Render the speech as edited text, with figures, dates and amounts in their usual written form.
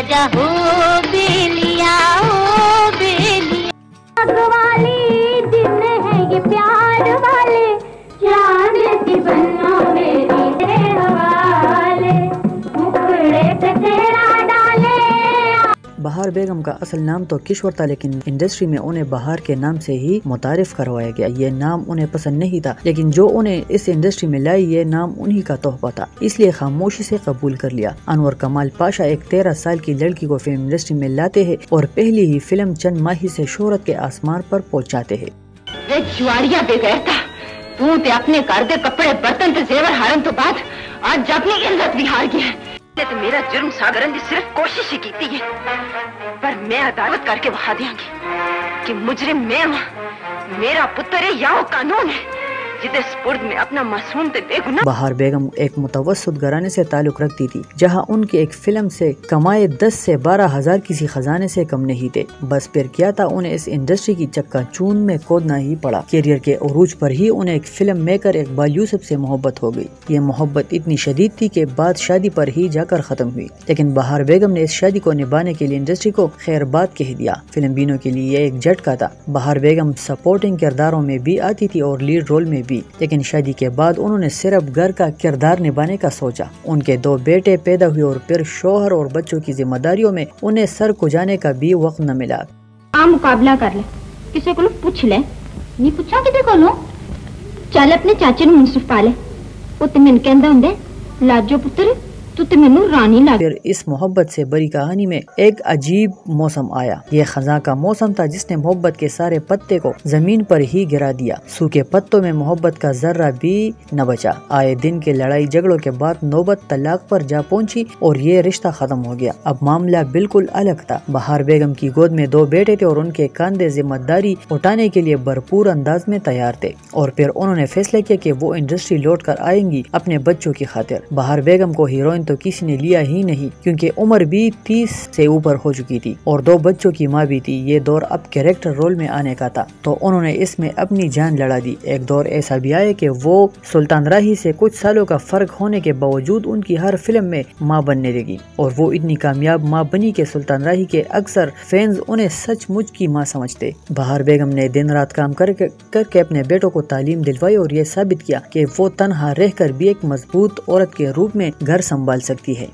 आजा हो बेलिया हो बेलिया वाली दिन है ये प्यार वाले चांद सी बनो मेरी हवाले मुखड़े पे तेरा डाले। बहार बेगम का असल नाम तो किश्वर था, लेकिन इंडस्ट्री में उन्हें बहार के नाम से ही मुतारिफ करवाया गया। ये नाम उन्हें पसंद नहीं था, लेकिन जो उन्हें इस इंडस्ट्री में लाई ये नाम उन्हीं का तोहफा था, इसलिए खामोशी से कबूल कर लिया। अनवर कमाल पाशा एक 13 साल की लड़की को फिल्म इंडस्ट्री में लाते हैं और पहली ही फिल्म चंद माही से शोहरत के आसमान पर पहुंचाते हैं। वे जुआड़िया बेगैरता, तू ते अपने घर दे कपड़े बर्तन ते जेवर हारन तो बाद आज अपनी इज्जत भी हार गया है। ते मेरा जुर्म सागरन दी सिर्फ कोशिश ही की है, पर मैं अदालत करके बहा देंगी कि मुजरिम मैं हूं, मेरा पुत्र है या वो कानून है जिदे स्पुर्द में अपना मासूम ते बेगुनाह। बहार बेगम एक मुतवस्सित घराने से ताल्लुक रखती थी, जहां उनकी एक फिल्म से कमाए 10 से 12 हजार किसी खजाने से कम नहीं थे। बस फिर क्या था, उन्हें इस इंडस्ट्री की चक्काचूंध में खोदना ही पड़ा। कैरियर के उरूज पर ही उन्हें एक फिल्म मेकर इकबाल यूसुफ से मोहब्बत हो गई। ये मोहब्बत इतनी शदीद थी कि बाद शादी पर ही जाकर खत्म हुई, लेकिन बहार बेगम ने इस शादी को निभाने के लिए इंडस्ट्री को खैरबाद कह दिया। फिल्म बीनों के लिए एक झटका था। बहार बेगम सपोर्टिंग किरदारों में भी आती थी और लीड रोल में भी, लेकिन शादी के बाद उन्होंने सिर्फ घर का किरदार निभाने का सोचा। उनके 2 बेटे पैदा हुए और फिर शोहर और बच्चों की जिम्मेदारियों में उन्हें सर खुजाने का भी वक्त न मिला। आ मुकाबला कर ले, किसी को पूछ ले, नहीं पूछा किसी को चल अपने चाचे ਨੂੰ मुंसिफ पा ले, वो ते मैनू कहंदा हुंदे लाजो पुत्र तू ते मैनू रानी लग। फिर इस मोहब्बत से बड़ी कहानी में एक अजीब मौसम आया। ये खजा का मौसम था जिसने मोहब्बत के सारे पत्ते को जमीन पर ही गिरा दिया। सूखे पत्तों में मोहब्बत का जर्रा भी न बचा। आए दिन के लड़ाई झगड़ों के बाद नौबत तलाक पर जा पहुंची और ये रिश्ता खत्म हो गया। अब मामला बिल्कुल अलग था। बहार बेगम की गोद में 2 बेटे थे और उनके कंधे जिम्मेदारी उठाने के लिए भरपूर अंदाज में तैयार थे, और फिर उन्होंने फैसला किया कि वो इंडस्ट्री लौट कर आएंगी अपने बच्चों की खातिर। बहार बेगम को हीरोइन तो किसी ने लिया ही नहीं, क्योंकि उम्र भी 30 से ऊपर हो चुकी थी और 2 बच्चों की माँ भी थी। ये दौर अब कैरेक्टर रोल में आने का था, तो उन्होंने इसमें अपनी जान लड़ा दी। एक दौर ऐसा भी आया कि वो सुल्तान राही से कुछ सालों का फर्क होने के बावजूद उनकी हर फिल्म में माँ बनने लगी, और वो इतनी कामयाब माँ बनी कि सुल्तान राही के अक्सर फैंस उन्हें सचमुच की माँ समझते। बहार बेगम ने दिन रात काम करके अपने बेटों को तालीम दिलवाई और ये साबित किया कि वो तन्हा रहकर भी एक मजबूत औरत के रूप में घर संभाल सकती है।